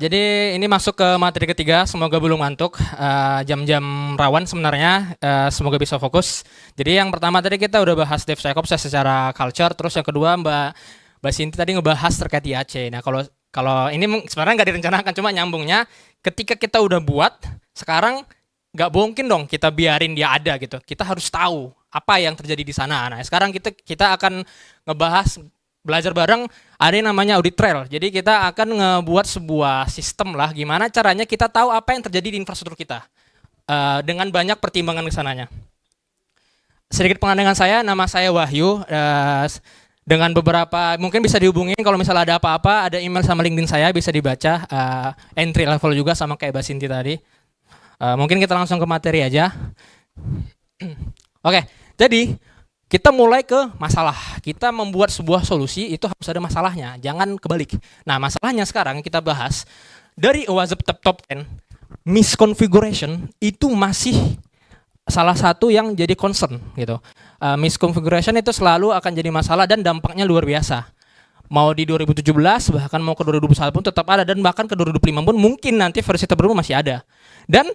Jadi ini masuk ke materi ketiga, semoga belum ngantuk. Jam-jam rawan sebenarnya, semoga bisa fokus. Jadi yang pertama tadi kita udah bahas DevSecOps secara culture, terus yang kedua Mbak Sinti tadi ngebahas terkait IAC. Nah kalau ini sebenarnya nggak direncanakan, cuma nyambungnya ketika kita udah buat, sekarang nggak mungkin dong kita biarin dia ada gitu. Kita harus tahu apa yang terjadi di sana. Nah sekarang kita akan ngebahas belajar bareng ada yang namanya audit trail. Jadi kita akan ngebuat sebuah sistem lah gimana caranya kita tahu apa yang terjadi di infrastruktur kita dengan banyak pertimbangan ke sananya. Sedikit pengandengan saya, nama saya Wahyu, dengan beberapa mungkin bisa dihubungin kalau misalnya ada apa-apa, ada email sama LinkedIn saya bisa dibaca, entry level juga sama kayak Mbak Sinti tadi. Mungkin kita langsung ke materi aja. Oke, jadi kita mulai ke masalah. Kita membuat sebuah solusi itu harus ada masalahnya, jangan kebalik. Nah, masalahnya sekarang kita bahas dari OWASP top 10, misconfiguration itu masih salah satu yang jadi concern gitu. Misconfiguration itu selalu akan jadi masalah dan dampaknya luar biasa. Mau di 2017 bahkan mau ke 2021 pun tetap ada, dan bahkan ke 2025 pun mungkin nanti versi terbaru masih ada. Dan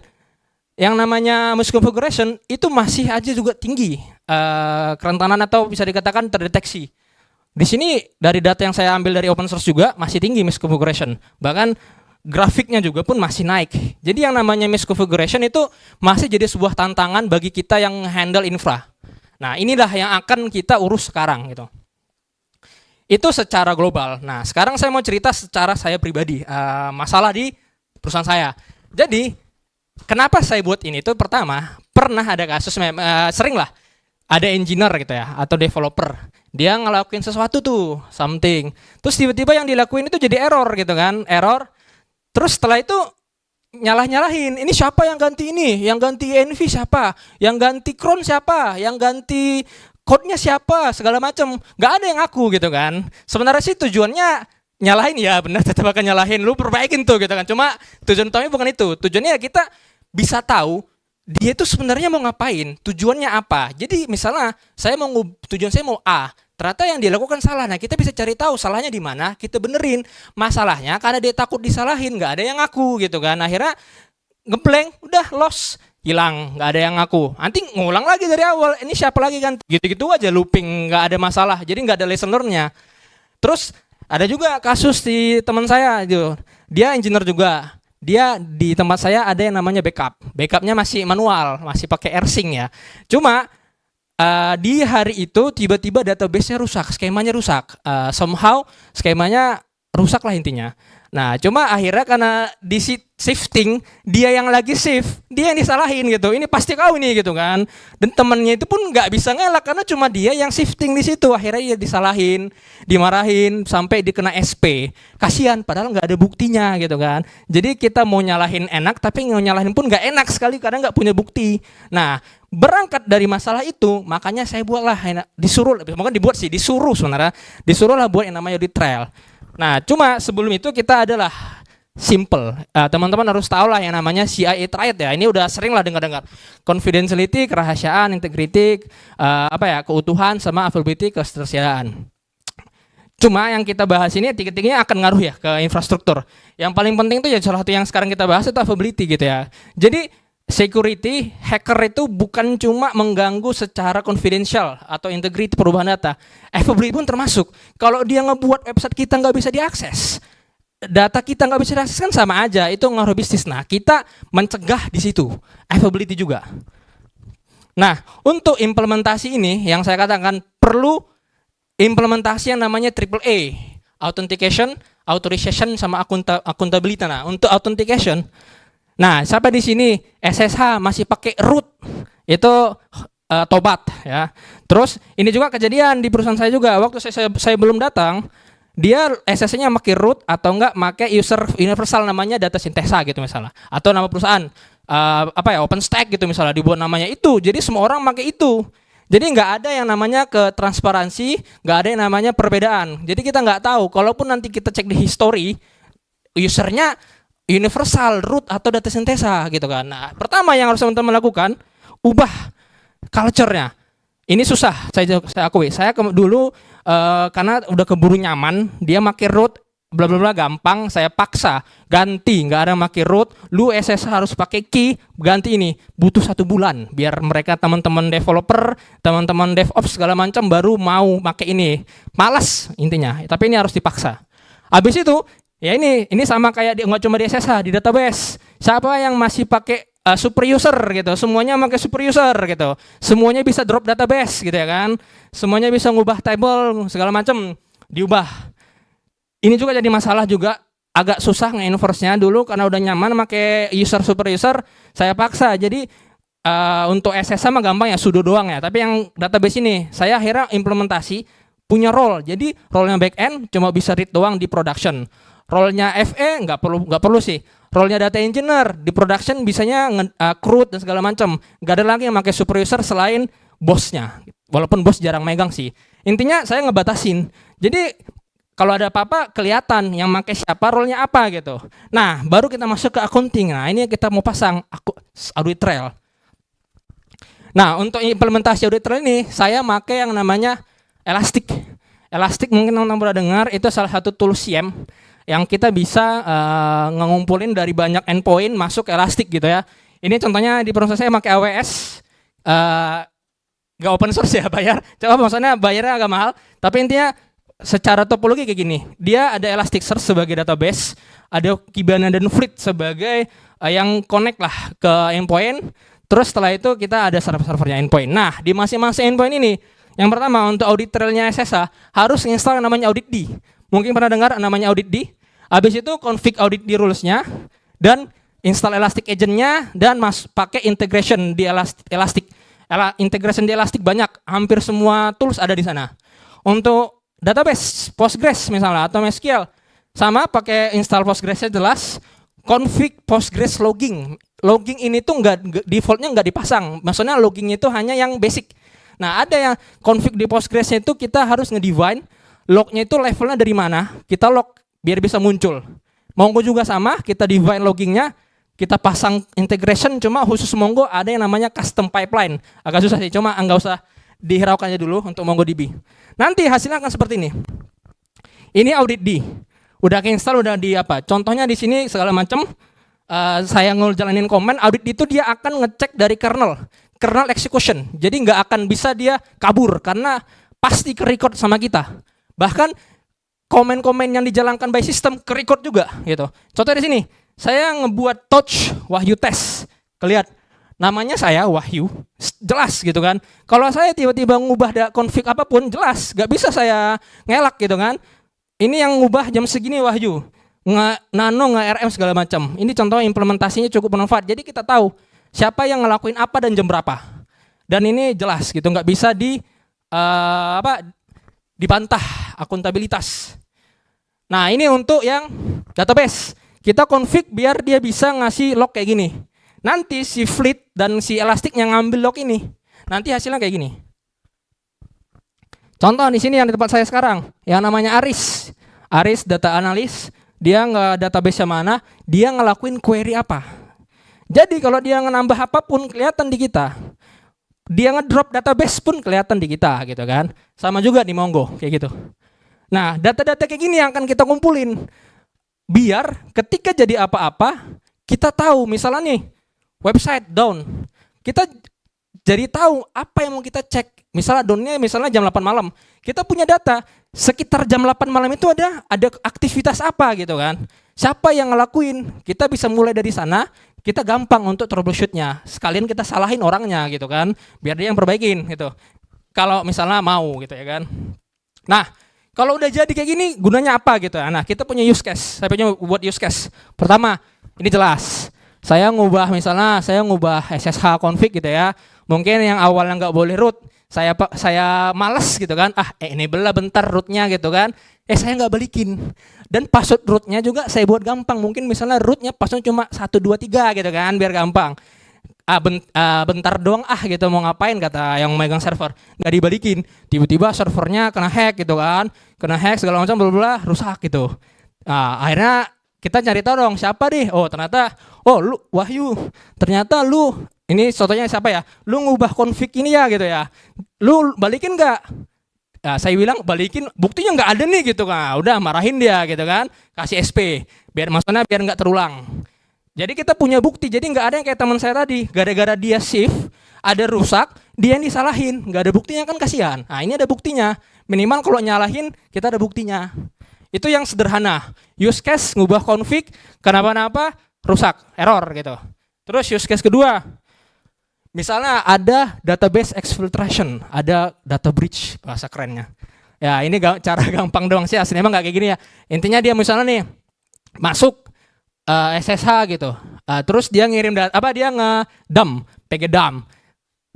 yang namanya misconfiguration itu masih aja juga tinggi kerentanan atau bisa dikatakan terdeteksi. Di sini dari data yang saya ambil dari open source juga masih tinggi misconfiguration. Bahkan grafiknya juga pun masih naik. Jadi yang namanya misconfiguration itu masih jadi sebuah tantangan bagi kita yang handle infra. Nah, inilah yang akan kita urus sekarang gitu. Itu secara global. Nah, sekarang saya mau cerita secara saya pribadi, masalah di perusahaan saya. Jadi kenapa saya buat ini? Itu pertama, pernah ada kasus, sering lah, ada engineer gitu ya, atau developer. Dia ngelakuin sesuatu tuh, something. Terus tiba-tiba yang dilakuin itu jadi error gitu kan, error. Terus setelah itu nyalah-nyalahin, ini siapa yang ganti ini? Yang ganti env siapa? Yang ganti cron siapa? Yang ganti code-nya siapa? Segala macam. Gak ada yang ngaku gitu kan. Sebenarnya sih tujuannya nyalahin, ya benar, tetap akan nyalahin, lu perbaikin tuh gitu kan. Cuma tujuan utamanya bukan itu. Tujuannya ya kita bisa tahu dia itu sebenarnya mau ngapain, tujuannya apa. Jadi misalnya tujuan saya mau A, ternyata yang dilakukan salah. Nah, kita bisa cari tahu salahnya di mana, kita benerin masalahnya. Karena dia takut disalahin, nggak ada yang ngaku gitu kan. Akhirnya ngeblank, udah loss, hilang, nggak ada yang ngaku. Nanti ngulang lagi dari awal. Ini siapa lagi kan? Gitu-gitu aja looping, nggak ada masalah. Jadi nggak ada lesson learn-nya. Terus ada juga kasus di teman saya gitu. Dia engineer juga. Dia di tempat saya ada yang namanya backup. Backupnya masih manual, masih pakai rsync ya. Cuma di hari itu tiba-tiba database-nya rusak, skemanya rusak. Somehow skemanya rusak lah intinya. Nah, cuma akhirnya karena di shifting, dia yang lagi shift, dia yang disalahin gitu. Ini pasti kau ini gitu kan. Dan temennya itu pun nggak bisa ngelak karena cuma dia yang shifting di situ. Akhirnya dia disalahin, dimarahin sampai dikena SP. Kasihan, padahal nggak ada buktinya gitu kan. Jadi kita mau nyalahin enak, tapi mau nyalahin pun nggak enak sekali karena nggak punya bukti. Nah, berangkat dari masalah itu, makanya saya buatlah disuruh sebenarnya, disuruhlah buat yang namanya audit trail. Nah, cuma sebelum itu kita adalah simple. Teman-teman harus tahu lah yang namanya CIA triad ya. Ini udah sering lah dengar-dengar. Confidentiality, kerahasiaan, integrity, keutuhan sama availability, ketersediaan. Cuma yang kita bahas ini tiga-tiganya akan ngaruh ya ke infrastruktur. Yang paling penting itu ya salah satu yang sekarang kita bahas itu availability gitu ya. Jadi security, hacker itu bukan cuma mengganggu secara confidential atau integrity perubahan data. Availability pun termasuk. Kalau dia ngebuat website kita nggak bisa diakses, data kita nggak bisa diakses kan sama aja, itu ngaruh bisnis. Nah, kita mencegah di situ, availability juga. Nah, untuk implementasi ini yang saya katakan perlu implementasi yang namanya AAA, authentication, authorization sama accountability. Nah, untuk authentication, nah, siapa di sini SSH masih pakai root, itu tobat ya. Terus ini juga kejadian di perusahaan saya juga. Waktu saya belum datang, dia SSH-nya pakai root atau enggak pakai user universal namanya data sintesa gitu misalnya. Atau nama perusahaan OpenStack gitu misalnya dibuat namanya itu. Jadi semua orang pakai itu. Jadi nggak ada yang namanya ketransparansi, nggak ada yang namanya perbedaan. Jadi kita nggak tahu. Kalaupun nanti kita cek di history, usernya universal, root atau data sintesa gitu kan. Nah, pertama yang harus teman-teman lakukan, ubah culture-nya. Ini susah, saya akui. Saya dulu karena udah keburu nyaman, dia pakai root, bla bla bla gampang, saya paksa ganti, nggak ada pakai root, lu SSH harus pakai key, ganti ini, butuh 1 bulan biar mereka teman-teman developer, teman-teman DevOps segala macam baru mau pakai ini. Malas intinya, tapi ini harus dipaksa. Habis itu ya ini sama kayak nggak cuma di SSH, di database. Siapa yang masih pakai super user gitu, semuanya pakai super user gitu, semuanya bisa drop database gitu ya kan, semuanya bisa ngubah table segala macam diubah. Ini juga jadi masalah juga, agak susah nge-enforce-nya dulu karena udah nyaman pakai user super user, saya paksa. Jadi untuk SSH mah gampang ya, sudo doang ya. Tapi yang database ini saya akhirnya implementasi punya role. Jadi role-nya backend cuma bisa read doang di production. Role-nya FE nggak perlu sih. Role-nya data engineer di production bisanya CRUD dan segala macam. Nggak ada lagi yang pakai super user selain bosnya. Walaupun bos jarang megang sih. Intinya saya ngebatasin. Jadi kalau ada apa-apa kelihatan yang pakai siapa, role-nya apa gitu. Nah, baru kita masuk ke accounting. Nah, ini kita mau pasang audit trail. Nah, untuk implementasi audit trail ini saya pakai yang namanya Elastic. Elastic mungkin teman-teman pernah dengar, itu salah satu tools SIEM yang kita bisa ngumpulin dari banyak endpoint masuk ke Elastic gitu ya. Ini contohnya di proses saya pakai AWS. Gak open source ya, bayar. Coba maksudnya bayarnya agak mahal, tapi intinya secara topologi kayak gini, dia ada Elasticsearch sebagai database, ada Kibana dan Fleet sebagai yang connect lah ke endpoint, terus setelah itu kita ada server-servernya endpoint. Nah, di masing-masing endpoint ini, yang pertama untuk audit trailnya SSH, harus install yang namanya audit D. Mungkin pernah dengar namanya audit D. Habis itu config audit D rules-nya, dan install Elastic Agent-nya, dan pakai integration di Elastic. Integration di Elastic banyak, hampir semua tools ada di sana. Untuk database Postgres misalnya atau MySQL, sama pakai install Postgres-nya jelas, config Postgres logging. Logging ini tuh defaultnya nggak dipasang, maksudnya loggingnya itu hanya yang basic. Nah, ada yang config di Postgres-nya itu kita harus ngedefine lognya itu levelnya dari mana, kita log biar bisa muncul. Mongo juga sama, kita define loggingnya, kita pasang integration, cuma khusus Mongo ada yang namanya custom pipeline. Agak susah sih, cuma nggak usah dihiraukan aja dulu untuk MongoDB. Nanti hasilnya akan seperti ini. Ini audit D. Udah keinstall, udah di apa? Contohnya di sini segala macam. Saya ngejalanin command, audit D itu dia akan ngecek dari kernel execution. Jadi nggak akan bisa dia kabur karena pasti ke-record sama kita. Bahkan komen-komen yang dijalankan by system ke-record juga gitu. Contoh di sini, saya ngebuat touch Wahyu test. Kelihatan namanya saya Wahyu, jelas gitu kan. Kalau saya tiba-tiba ngubah config apapun, jelas, gak bisa saya ngelak gitu kan. Ini yang ngubah jam segini Wahyu, nano, RM segala macam. Ini contoh implementasinya cukup bermanfaat. Jadi kita tahu siapa yang ngelakuin apa dan jam berapa. Dan ini jelas gitu, nggak bisa dibantah akuntabilitas. Nah, ini untuk yang database. Kita config biar dia bisa ngasih log kayak gini. Nanti si Fleet dan si Elastic yang ngambil log ini, nanti hasilnya kayak gini. Contoh di sini yang di tempat saya sekarang, yang namanya Aris. Aris data analis, dia nggak database mana, dia ngelakuin query apa. Jadi kalau dia nambah apapun kelihatan di kita. Dia ngedrop database pun kelihatan di kita gitu kan. Sama juga di Mongo kayak gitu. Nah, data-data kayak gini yang akan kita kumpulin. Biar ketika jadi apa-apa, kita tahu misalnya nih, website down, kita jadi tahu apa yang mau kita cek. Misalnya downnya misalnya jam 8 malam, kita punya data sekitar jam 8 malam itu ada aktivitas apa gitu kan. Siapa yang ngelakuin, kita bisa mulai dari sana, kita gampang untuk troubleshoot-nya. Sekalian kita salahin orangnya gitu kan, biar dia yang perbaikin gitu. Kalau misalnya mau gitu ya kan. Nah, kalau udah jadi kayak gini, gunanya apa gitu ya. Nah, kita punya use case, saya punya buat use case. Pertama, ini jelas. Saya ngubah SSH config gitu ya. Mungkin yang awalnya nggak boleh root, saya malas gitu kan. Enable lah bentar rootnya gitu kan. Saya nggak balikin. Dan password rootnya juga saya buat gampang. Mungkin misalnya rootnya password cuma 1, 2, 3 gitu kan, biar gampang. Bentar doang gitu mau ngapain kata yang megang server. Nggak dibalikin. Tiba-tiba servernya kena hack gitu kan. Kena hack segala macam bla rusak gitu. Akhirnya kita cari tahu dong siapa nih. Ternyata lu Wahyu. Ternyata lu ini contohnya siapa ya? Lu ngubah config ini ya gitu ya. Lu balikin nggak Nah, saya bilang balikin buktinya nggak ada nih gitu kan. Udah marahin dia gitu kan. Kasih SP biar maksudnya biar nggak terulang. Jadi kita punya bukti. Jadi nggak ada yang kayak teman saya tadi. Gara-gara dia shift ada rusak, dia yang disalahin. Nggak ada buktinya kan kasihan. Nah ini ada buktinya. Minimal kalau nyalahin kita ada buktinya. Itu yang sederhana. Use case ngubah config, kenapa-napa rusak, error gitu. Terus use case kedua. Misalnya ada database exfiltration, ada data breach, bahasa kerennya. Ya ini cara gampang doang sih, aslinya emang nggak kayak gini ya. Intinya dia misalnya nih masuk SSH gitu, terus dia ngirim dia nge-dump, pgdump,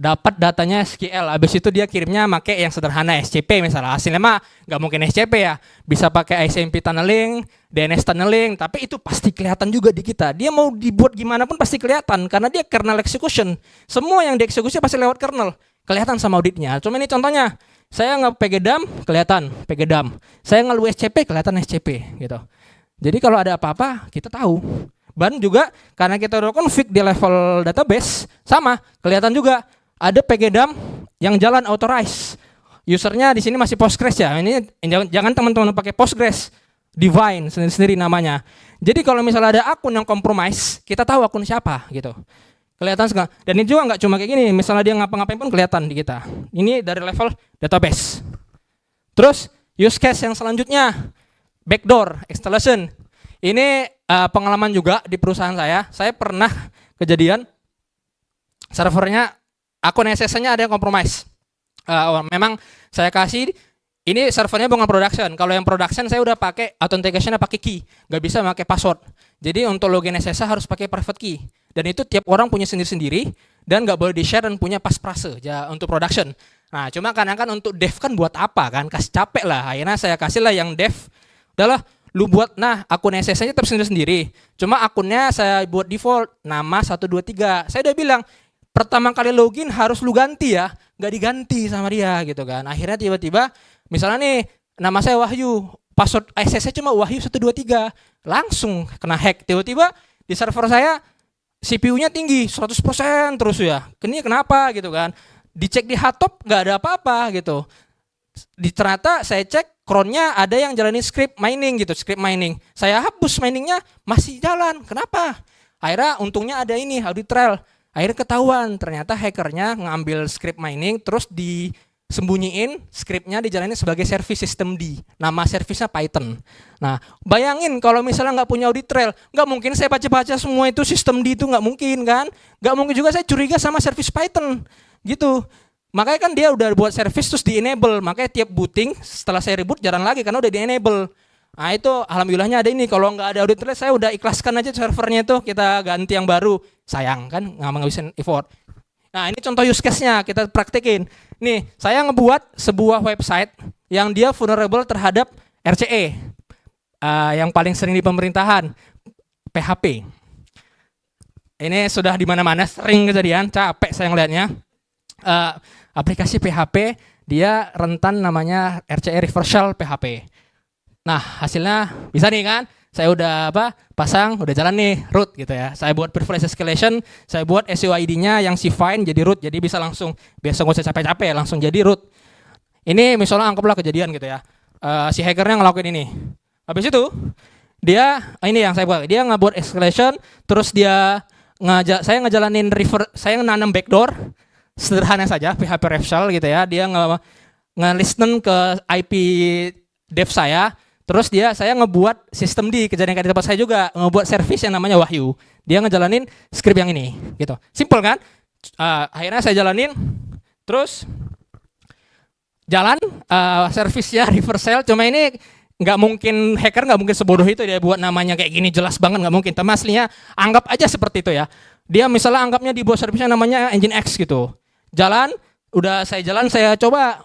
dapat datanya SQL, habis itu dia kirimnya pakai yang sederhana SCP misalnya. Hasilnya mah nggak mungkin SCP ya, bisa pakai ICMP tunneling, DNS tunneling, tapi itu pasti kelihatan juga di kita. Dia mau dibuat gimana pun pasti kelihatan karena dia kernel execution. Semua yang dieksekusi pasti lewat kernel, kelihatan sama auditnya. Cuma ini contohnya, saya nge-pgdump kelihatan pgdump, saya nge-lu SCP kelihatan SCP gitu. Jadi kalau ada apa-apa kita tahu. Dan juga karena kita udah config di level database sama kelihatan juga. Ada pgdump yang jalan authorize. Usernya di sini masih Postgres ya. Ini jangan teman-teman pakai Postgres. Divine sendiri namanya. Jadi kalau misalnya ada akun yang compromise, kita tahu akun siapa gitu. Kelihatan segala. Dan ini juga nggak cuma kayak gini. Misalnya dia ngapa-ngapain pun kelihatan di kita. Ini dari level database. Terus use case yang selanjutnya, backdoor installation. Ini pengalaman juga di perusahaan saya. Saya pernah kejadian servernya akun SSH-nya ada yang compromise. Memang saya kasih ini servernya bukan production. Kalau yang production saya udah pakai authentication-nya pakai key, nggak bisa pakai password. Jadi untuk login SSH harus pakai private key. Dan itu tiap orang punya sendiri-sendiri dan nggak boleh di-share dan punya passphrase untuk production. Nah, cuma kan untuk dev kan buat apa kan? Kasih capek lah. Akhirnya saya kasih lah yang dev. Udahlah, lu buat akun SSH-nya tetap sendiri-sendiri. Cuma akunnya saya buat default nama 123. Saya udah bilang pertama kali login harus lu ganti ya, nggak diganti sama dia gitu kan. Akhirnya tiba-tiba misalnya nih nama saya Wahyu, password SSH cuma Wahyu 123, langsung kena hack. Tiba-tiba di server saya CPU-nya tinggi 100% terus ya. Ini kenapa gitu kan? Dicek di hardtop nggak ada apa-apa gitu. Ternyata saya cek cronnya ada yang jalanin script mining gitu, script mining. Saya hapus miningnya masih jalan. Kenapa? Akhirnya untungnya ada ini audit trail. Akhirnya ketahuan ternyata hackernya ngambil script mining terus disembunyiin scriptnya dijalanin sebagai service system D. Nama servicenya Python. Nah bayangin kalau misalnya nggak punya audit trail, nggak mungkin saya baca-baca semua itu sistem D itu, nggak mungkin kan. Nggak mungkin juga saya curiga sama service Python gitu. Makanya kan dia udah buat service terus di enable. Makanya tiap booting setelah saya reboot jalan lagi karena udah di enable. Nah itu alhamdulillahnya ada ini. Kalau nggak ada audit trail saya udah ikhlaskan aja servernya itu, kita ganti yang baru. Sayang kan nggak ngabisin effort. Nah ini contoh use case-nya kita praktekin. Nih saya ngebuat sebuah website yang dia vulnerable terhadap RCE. Yang paling sering di pemerintahan, PHP. Ini sudah di mana-mana sering kejadian, capek saya ngelihatnya. Aplikasi PHP dia rentan namanya RCE reversal PHP. Nah hasilnya bisa nih kan, saya udah pasang, udah jalan nih root gitu ya. Saya buat privilege escalation, saya buat SEO ID-nya yang cifine jadi root, jadi bisa langsung, biasa nggak usah capek-capek langsung jadi root. Ini misalnya anggaplah kejadian gitu ya, si hackernya ngelakuin ini. Habis itu dia ini yang saya buat, dia ngebuat escalation, terus dia saya ngejalanin saya nanam backdoor. Sederhana saja PHP reversal gitu ya, dia nge-listen ke IP dev saya, terus saya ngebuat sistem di kejadian di tempat saya juga, ngebuat service yang namanya Wahyu, dia ngejalanin script yang ini gitu, simple kan. Akhirnya saya jalanin, terus jalan service-nya reversal. Cuma ini nggak mungkin, hacker nggak mungkin sebodoh itu dia buat namanya kayak gini, jelas banget nggak mungkin. Tapi aslinya anggap aja seperti itu ya, dia misalnya anggapnya dibuat service-nya namanya Nginx gitu. Jalan, udah saya jalan, saya coba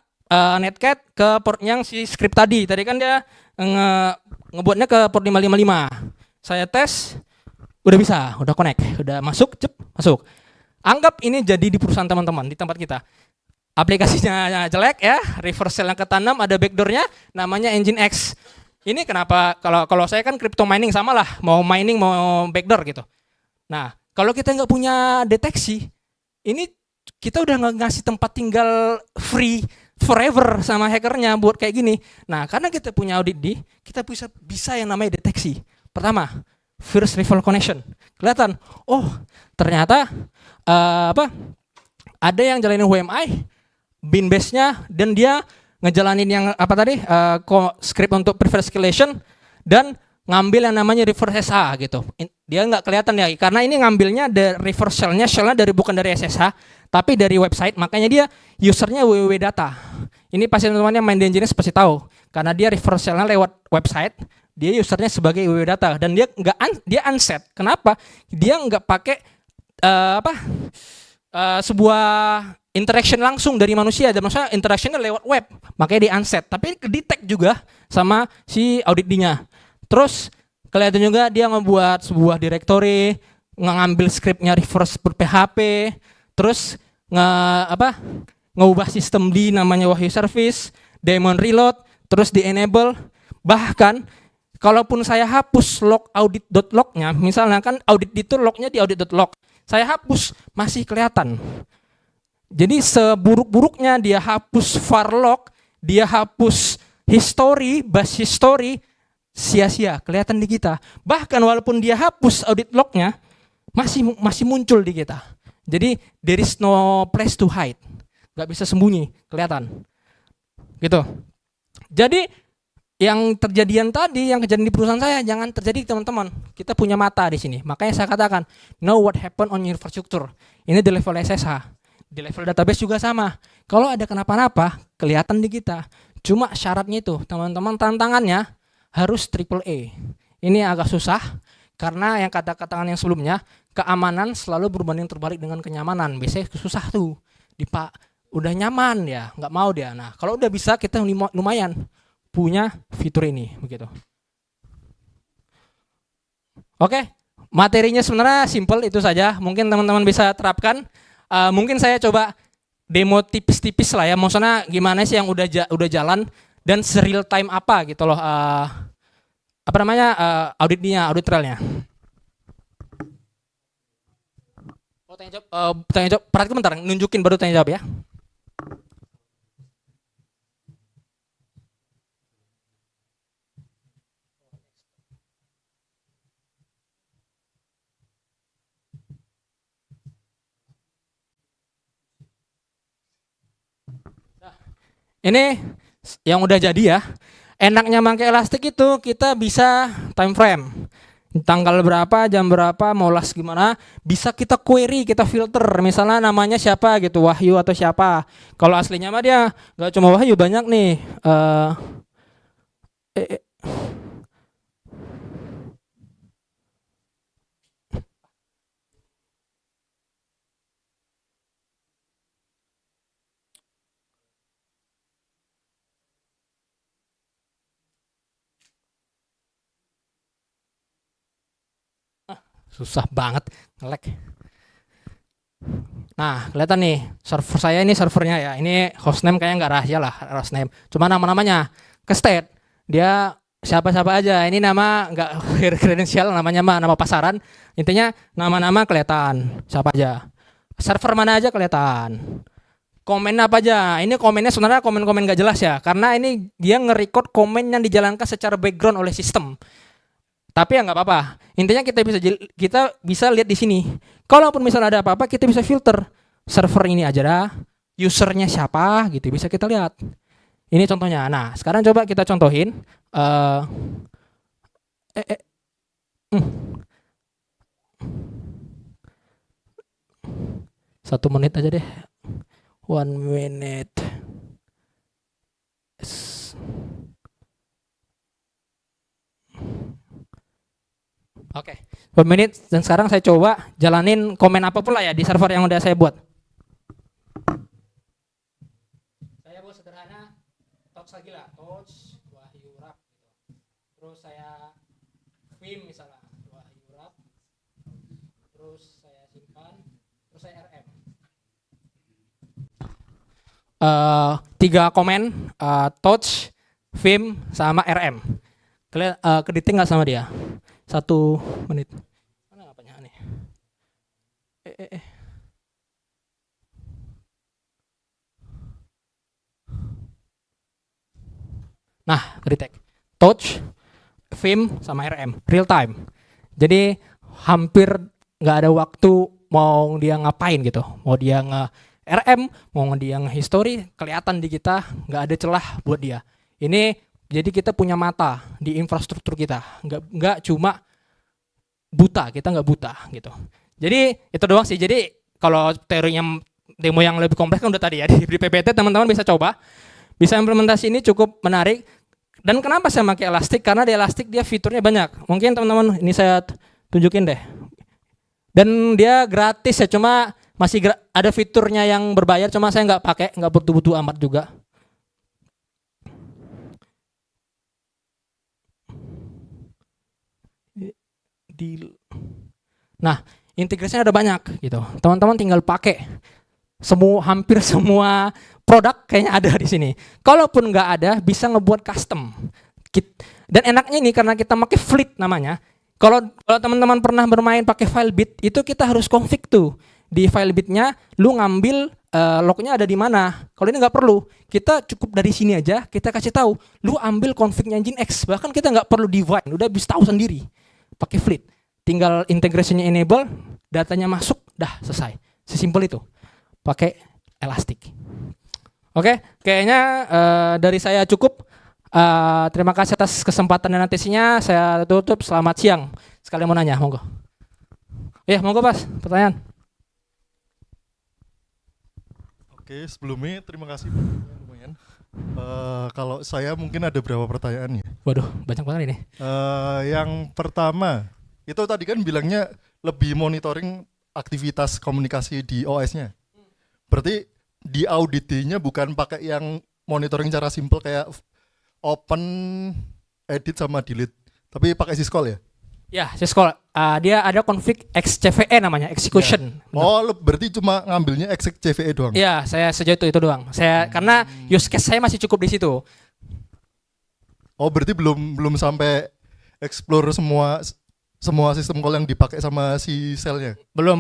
netcat ke port yang si script tadi kan dia ngebuatnya ke port 555. Saya tes, udah bisa, udah connect, udah masuk, masuk. Anggap ini jadi di perusahaan teman-teman, di tempat kita. Aplikasinya jelek ya, reversal yang ketanam, ada backdoornya, namanya Nginx. Ini kenapa, kalau saya kan crypto mining sama lah, mau mining mau backdoor gitu. Nah, kalau kita nggak punya deteksi, ini kita udah nggak ngasih tempat tinggal free forever sama hackernya buat kayak gini. Nah, karena kita punya audit D, kita bisa yang namanya deteksi. Pertama, first rival connection. Kelihatan, oh ternyata ada yang jalanin WMI, bin base-nya, dan dia ngejalanin yang apa tadi, script untuk preferred escalation, dan ngambil yang namanya reverse SSH gitu. Dia nggak kelihatan ya, karena ini ngambilnya dari reverse shell-nya dari bukan dari SSH, tapi dari website, makanya dia usernya www.data. Ini pasti teman-teman yang main di Nginx pasti tahu, karena dia reverse shell-nya lewat website, dia usernya sebagai www.data, dan dia unset. Kenapa? Dia nggak pakai sebuah interaction langsung dari manusia, dan maksudnya interactionnya lewat web, makanya di unset. Tapi ini detect juga sama si audit D-nya. Terus kelihatan juga dia ngebuat sebuah directory, ngambil scriptnya reverse PHP, terus ngubah sistem di namanya Wahyu Service, daemon reload, terus di enable. Bahkan kalaupun saya hapus log audit.log-nya, misalnya kan audit itu lognya di audit.log, saya hapus masih kelihatan. Jadi seburuk-buruknya dia hapus var log, dia hapus history, base history, sia-sia kelihatan di kita. Bahkan walaupun dia hapus audit lognya, masih muncul di kita. Jadi there is no place to hide, nggak bisa sembunyi, kelihatan gitu. Jadi yang kejadian di perusahaan saya jangan terjadi, teman-teman. Kita punya mata di sini, makanya saya katakan know what happened on your infrastructure. Ini di level SSH, di level database juga sama. Kalau ada kenapa-napa kelihatan di kita. Cuma syaratnya itu, teman-teman, tantangannya harus AAA. Ini agak susah karena yang kata-kataan yang sebelumnya, keamanan selalu berbanding terbalik dengan kenyamanan. Biasanya susah tuh. Udah nyaman ya, nggak mau dia. Nah, kalau udah bisa, kita lumayan punya fitur ini, begitu. Oke, materinya sebenarnya simple itu saja. Mungkin teman-teman bisa terapkan. Mungkin saya coba demo tipis-tipis lah ya. Maksudnya gimana sih yang udah jalan dan real time apa gitu loh. Auditnya, audit trailnya. Tanya jawab. Perhatikan bentar, nunjukin baru tanya jawab ya. Ini yang udah jadi ya. Enaknya pakai elastik itu kita bisa time frame. Tanggal berapa, jam berapa, mau las gimana, bisa kita query, kita filter. Misalnya namanya siapa gitu, Wahyu atau siapa. Kalau aslinya mah dia nggak cuma Wahyu, banyak nih. Susah banget nge-lag. Nah, kelihatan nih server saya, ini servernya ya. Ini hostname kayaknya nggak rahasia lah hostname. Cuma nama-namanya ke state. Dia siapa-siapa aja. Ini nama nggak kredensial, namanya mah nama pasaran. Intinya nama-nama kelihatan siapa aja. Server mana aja kelihatan. Komen apa aja. Ini komennya sebenarnya komen-komen nggak jelas ya. Karena ini dia nge-record komen yang dijalankan secara background oleh sistem. Tapi ya nggak apa-apa. Intinya kita bisa lihat di sini. Kalaupun misalnya ada apa-apa, kita bisa filter. Server ini aja dah, usernya siapa gitu, bisa kita lihat. Ini contohnya. Nah, sekarang coba kita contohin. 1 menit aja deh. 1 minute. Oke, 1 menit, dan sekarang saya coba jalanin komen apapun lah ya di server yang udah saya buat. Saya buat sederhana, touch lagi lah, touch Wahyu Rap gitu. Terus saya Vim misalnya, Wahyu Rap. Terus saya simpan, terus saya RM. 3 komen, touch, Vim, sama RM. Kalian kedeting nggak sama dia? 1 menit. Mana apanya nih? Nah, retake. Touch, Vim, sama RM, real time. Jadi hampir nggak ada waktu mau dia ngapain gitu. Mau dia RM, mau dia nge-history, kelihatan di kita nggak ada celah buat dia. Ini jadi kita punya mata di infrastruktur kita, nggak cuma buta, kita nggak buta gitu. Jadi itu doang sih. Jadi kalau teorinya demo yang lebih kompleks kan udah tadi ya di PPT, teman-teman bisa coba, bisa implementasi ini cukup menarik. Dan kenapa saya pakai Elastic? Karena di Elastic dia fiturnya banyak. Mungkin teman-teman ini saya tunjukin deh. Dan dia gratis ya, cuma masih ada fiturnya yang berbayar, cuma saya nggak pakai, nggak butuh-butuh amat juga. Nah, integrasinya ada banyak gitu. Teman-teman tinggal pakai. Hampir semua produk kayaknya ada di sini. Kalaupun nggak ada, bisa ngebuat custom. Dan enaknya ini karena kita pakai Fleet namanya. Kalau teman-teman pernah bermain pakai Filebit, itu kita harus config tuh. Di Filebitnya, lu ngambil lognya ada di mana. Kalau ini nggak perlu, kita cukup dari sini aja, kita kasih tahu, lu ambil confignya Nginx. Bahkan kita nggak perlu divine, udah bisa tahu sendiri. Pakai Fleet, tinggal integrasinya enable, datanya masuk, dah selesai. Sesimpel itu. Pakai Elastic. Oke, kayaknya dari saya cukup. Terima kasih atas kesempatan dan atensinya. Saya tutup. Selamat siang. Sekalian mau nanya, monggo. Ya, monggo Mas, pertanyaan. Oke, sebelumnya terima kasih lumayan. Kalau saya mungkin ada beberapa pertanyaan ya. Waduh, banyak banget ini. Yang pertama, itu tadi kan bilangnya lebih monitoring aktivitas komunikasi di OS-nya. Berarti di auditnya bukan pakai yang monitoring cara simple kayak open, edit sama delete, tapi pakai syscall ya? Ya, syscall. Dia ada config XCVE namanya, execution. Ya. Oh, berarti cuma ngambilnya XCVE doang? Iya, saya sejauh itu doang. Karena use case saya masih cukup di situ. Oh, berarti belum sampai explore semua sistem call yang dipakai sama si cell-nya? Belum.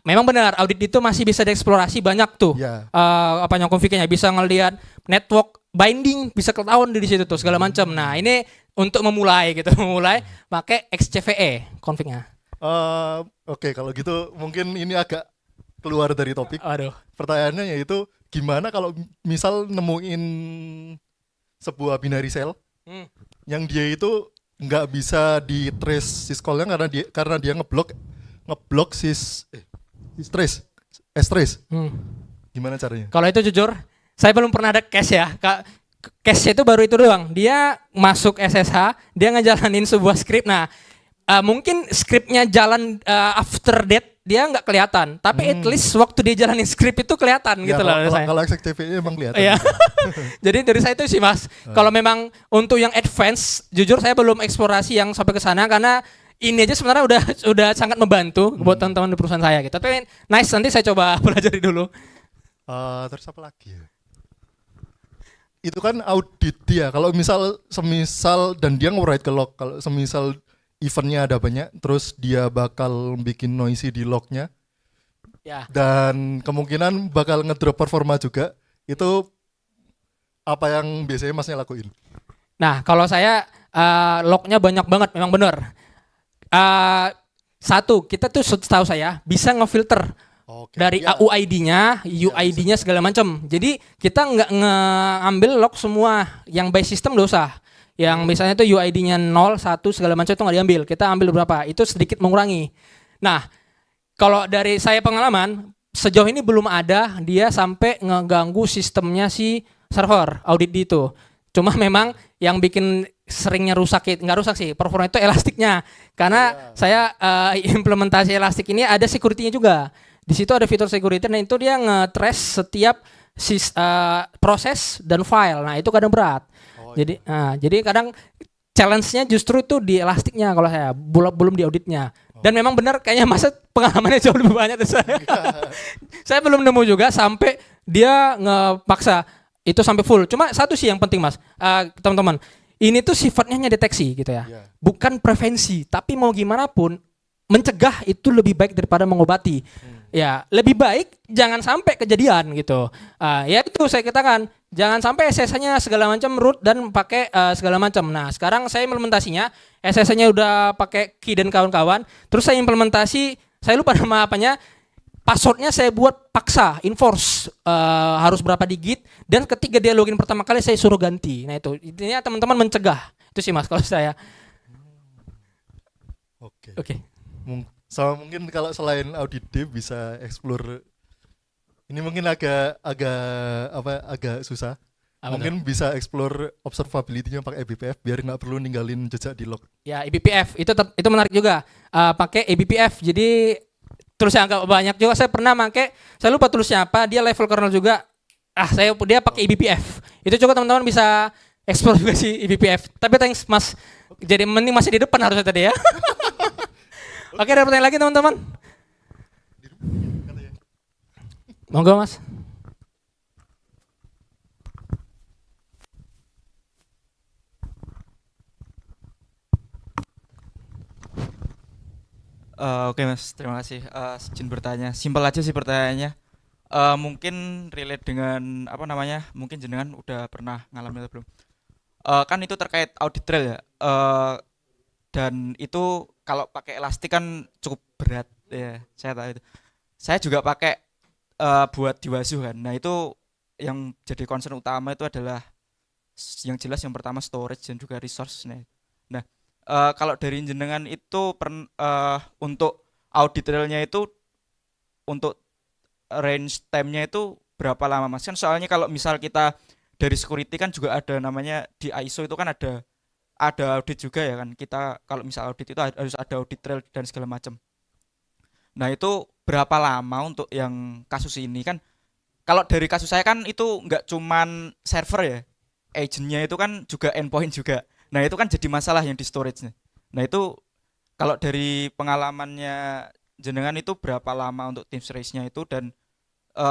Memang benar, audit itu masih bisa dieksplorasi banyak tuh. Yeah. Apanya config-nya, bisa ngelihat network binding, bisa ketahuan di situ tuh segala macam. Nah, ini untuk memulai gitu, pakai XCVE config-nya. Oke, kalau gitu mungkin ini agak keluar dari topik. Aduh. Pertanyaannya yaitu gimana kalau misal nemuin sebuah binary cell yang dia itu nggak bisa di trace syscall-nya karena dia ngeblok trace. Gimana caranya? Kalau itu jujur, saya belum pernah ada case ya. Case itu baru itu doang. Dia masuk SSH, dia ngejalanin sebuah script. Nah, mungkin scriptnya jalan after that dia nggak kelihatan. Tapi at least waktu dia jalanin script itu kelihatan ya, gitu loh. Kalau XCTV emang kelihatan. Iya. Jadi dari saya itu sih Mas. Kalau memang untuk yang advance, jujur saya belum eksplorasi yang sampai ke sana karena ini aja sebenarnya udah sangat membantu buat teman-teman di perusahaan saya gitu. Tapi nice, nanti saya coba pelajari dulu. Terus apa lagi ya? Itu kan audit dia. Kalau semisal dan dia nge-write ke log, kalau semisal eventnya ada banyak, terus dia bakal bikin noisy di lognya. Ya. Dan kemungkinan bakal ngedrop performa juga. Itu apa yang biasanya Masnya lakuin? Nah, kalau saya lognya banyak banget, memang benar. Satu, kita tuh setahu saya bisa ngefilter dari AUID-nya, UID-nya segala macam. Jadi kita nggak ngambil log semua yang by system nggak usah. Yang misalnya tuh UID-nya 0, 1 segala macam itu nggak diambil. Kita ambil beberapa. Itu sedikit mengurangi. Nah, kalau dari saya pengalaman sejauh ini belum ada dia sampai ngeganggu sistemnya si server audit itu. Cuma memang yang bikin seringnya nggak rusak sih, performa itu elastiknya. Karena saya implementasi elastik ini ada security-nya juga. Di situ ada fitur security, nah itu dia nge-trace setiap proses dan file. Nah itu kadang berat. Jadi kadang challenge-nya justru itu di elastiknya kalau saya, belum di auditnya. Dan memang benar kayaknya Mas pengalamannya jauh lebih banyak dari saya. Saya belum nemu juga sampai dia ngepaksa itu sampai full. Cuma satu sih yang penting Mas, teman-teman. Ini tuh sifatnya hanya deteksi gitu ya. Bukan prevensi, tapi mau gimana pun mencegah itu lebih baik daripada mengobati. ya lebih baik jangan sampai kejadian gitu. Ya itu saya katakan, jangan sampai SSH-nya segala macam root dan pakai segala macam. Nah sekarang saya implementasinya, SSH-nya udah pakai key dan kawan-kawan, terus saya implementasi, saya lupa nama apanya, passwordnya saya buat paksa, enforce harus berapa digit, dan ketika dia login pertama kali saya suruh ganti. Nah itu intinya teman-teman mencegah, itu sih mas kalau saya. Oke. Sama mungkin kalau selain audit D bisa explore, ini mungkin agak susah. Apa Mungkin bisa explore observability-nya pakai eBPF biar nggak perlu ninggalin jejak di log. Ya eBPF itu menarik juga. Pakai eBPF, jadi terusnya agak banyak juga. Saya pernah pakai, saya lupa tulisnya apa, dia level kernel juga. Dia pakai eBPF. Itu juga teman-teman bisa explore juga sih eBPF. Tapi thanks mas, jadi mending masih di depan harusnya tadi ya. Oke, ada pertanyaan lagi teman-teman? Monggo mas. Oke mas, terima kasih. Izin bertanya, simpel aja sih pertanyaannya. Mungkin relate dengan apa namanya? Mungkin jenengan udah pernah ngalamin atau belum? Kan itu terkait audit trail ya. Dan itu kalau pakai elastik kan cukup berat ya. Saya tahu itu. Saya juga pakai buat di Wazuh kan. Nah itu yang jadi concern utama itu adalah yang jelas yang pertama storage dan juga resource. Nah, kalau dari jenengan itu untuk audit trailnya itu untuk range time-nya itu berapa lama mas? Kan soalnya kalau misal kita dari security kan juga ada namanya di ISO itu kan ada audit juga ya kan. Kita kalau misal audit itu harus ada audit trail dan segala macam. Nah itu berapa lama untuk yang kasus ini kan? Kalau dari kasus saya kan itu nggak cuman server ya, agentnya itu kan juga endpoint juga. Nah itu kan jadi masalah yang di storage-nya. Nah itu kalau dari pengalamannya jenengan itu berapa lama untuk team race-nya itu dan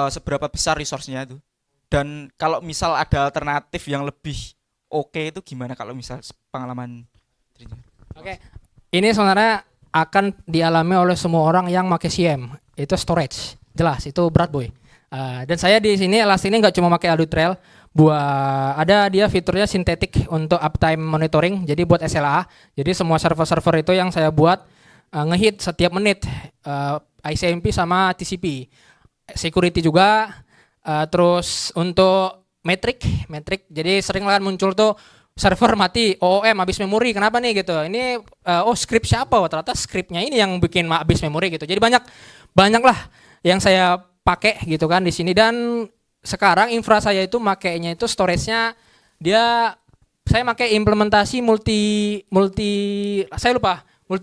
seberapa besar resource-nya itu? Dan kalau misal ada alternatif yang lebih oke itu gimana kalau misal pengalaman dirinya? Oke. Ini sebenarnya akan dialami oleh semua orang yang pakai CM. Itu storage. Jelas itu berat boy. Dan saya di sini Elastic ini nggak cuma pakai audit trail, ada dia fiturnya synthetic untuk uptime monitoring. Jadi buat SLA. Jadi semua server-server itu yang saya buat ngehit setiap menit ICMP sama TCP. Security juga. Terus untuk metrik. Jadi sering lah muncul tuh server mati, OOM habis memori. Kenapa nih gitu? Ini script siapa? Ternyata scriptnya ini yang bikin habis memori gitu. Jadi banyak lah yang saya pakai gitu kan di sini. Dan sekarang infra saya itu makainya itu storage-nya saya pakai implementasi multi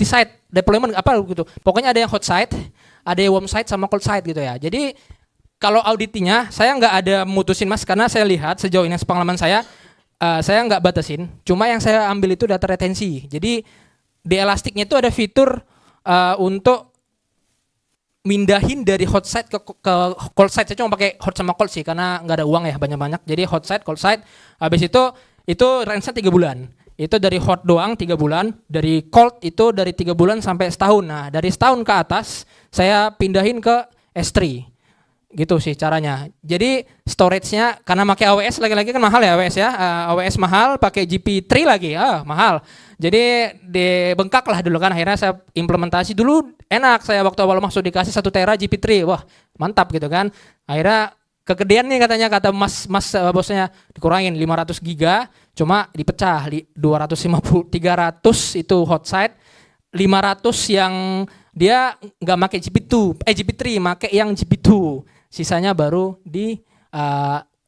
site deployment apa gitu. Pokoknya ada yang hot site, ada yang warm site sama cold site gitu ya. Jadi kalau auditnya saya nggak ada mutusin mas, karena saya lihat sejauh ini pengalaman saya nggak batasin. Cuma yang saya ambil itu data retensi. Jadi di Elasticnya itu ada fitur untuk mindahin dari hot site ke cold site. Saya cuma pakai hot sama cold sih karena nggak ada uang ya banyak-banyak. Jadi hot site, cold site. Habis itu range-nya 3 bulan. Itu dari hot doang 3 bulan, dari cold itu dari 3 bulan sampai setahun. Nah dari setahun ke atas saya pindahin ke S3. Gitu sih caranya. Jadi storage-nya karena pakai AWS lagi-lagi kan mahal ya AWS ya. AWS mahal, pakai GP3 lagi. Mahal. Jadi dibengkak lah dulu kan, akhirnya saya implementasi dulu enak, saya waktu awal masuk dikasih 1 tera GP3. Wah, mantap gitu kan. Akhirnya kegedean nih katanya kata mas bosnya, dikurangin 500 giga, cuma dipecah 250 300 itu hot site, 500 yang dia nggak pakai GP3, pakai yang GP2. Sisanya baru di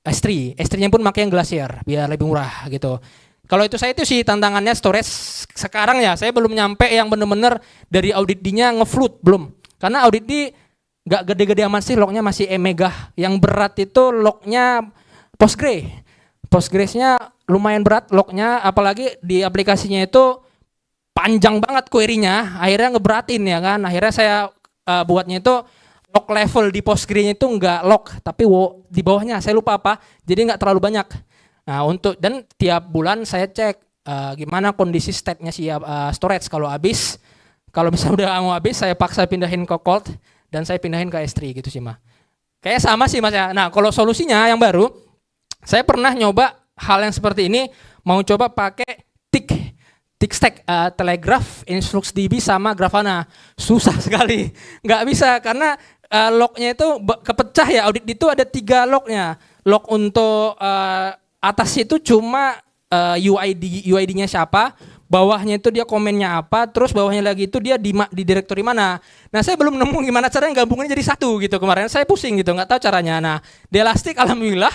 S3. S3-nya pun pakai yang Glacier biar lebih murah gitu. Kalau itu saya itu sih tantangannya storage sekarang ya. Saya belum nyampe yang bener-bener dari audit D-nya ngefloat belum. Karena audit D nggak gede-gede amat sih, lognya masih mega. Yang berat itu lognya Postgres-nya lumayan berat lognya, apalagi di aplikasinya itu panjang banget query-nya. Akhirnya ngeberatin ya kan. Akhirnya saya buatnya itu log level di Postgres-nya itu nggak log, tapi di bawahnya saya lupa apa. Jadi nggak terlalu banyak. Nah dan tiap bulan saya cek gimana kondisi state-nya si storage. Kalau misalnya udah mau habis saya paksa pindahin ke cold dan saya pindahin ke S3 gitu sih mah. Kayak sama sih mas ya. Nah kalau solusinya yang baru, saya pernah nyoba hal yang seperti ini, mau coba pakai tick stack, Telegraph, InfluxDB sama Grafana. Susah sekali, nggak bisa karena lognya itu kepecah ya. Audit itu ada 3 lognya. Log untuk atas itu cuma UID-nya siapa, bawahnya itu dia komennya apa, terus bawahnya lagi itu dia di direktori mana. Nah saya belum nemu gimana caranya gabungannya jadi satu gitu, kemarin saya pusing gitu, nggak tahu caranya. Nah di Elastic alhamdulillah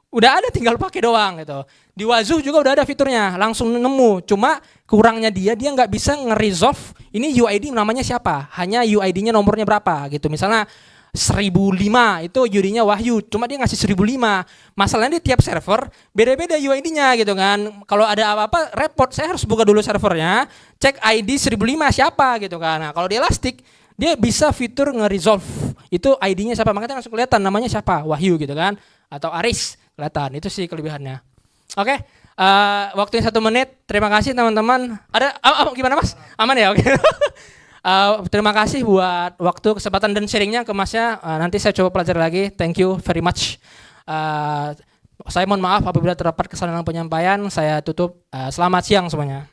udah ada, tinggal pakai doang gitu. Di Wazoo juga udah ada fiturnya, langsung nemu. Cuma kurangnya dia nggak bisa nge-resolve ini UID namanya siapa, hanya UID-nya nomornya berapa gitu. Misalnya 1005 itu UID-nya Wahyu, cuma dia ngasih 1005. Masalahnya di tiap server beda-beda UID-nya gitu kan. Kalau ada apa-apa report, saya harus buka dulu servernya, cek ID 1005 siapa gitu kan. Nah, kalau di Elastic dia bisa fitur nge-resolve itu ID-nya siapa, makanya langsung kelihatan namanya siapa, Wahyu gitu kan, atau Aris kelihatan. Itu sih kelebihannya. Oke, waktunya 1 menit. Terima kasih teman-teman. Ada gimana mas? Aman ya? Oke. Terima kasih buat waktu, kesempatan dan sharingnya ke masnya. Nanti saya coba pelajari lagi. Thank you very much. Saya mohon maaf apabila terdapat kesalahan penyampaian. Saya tutup. Selamat siang semuanya.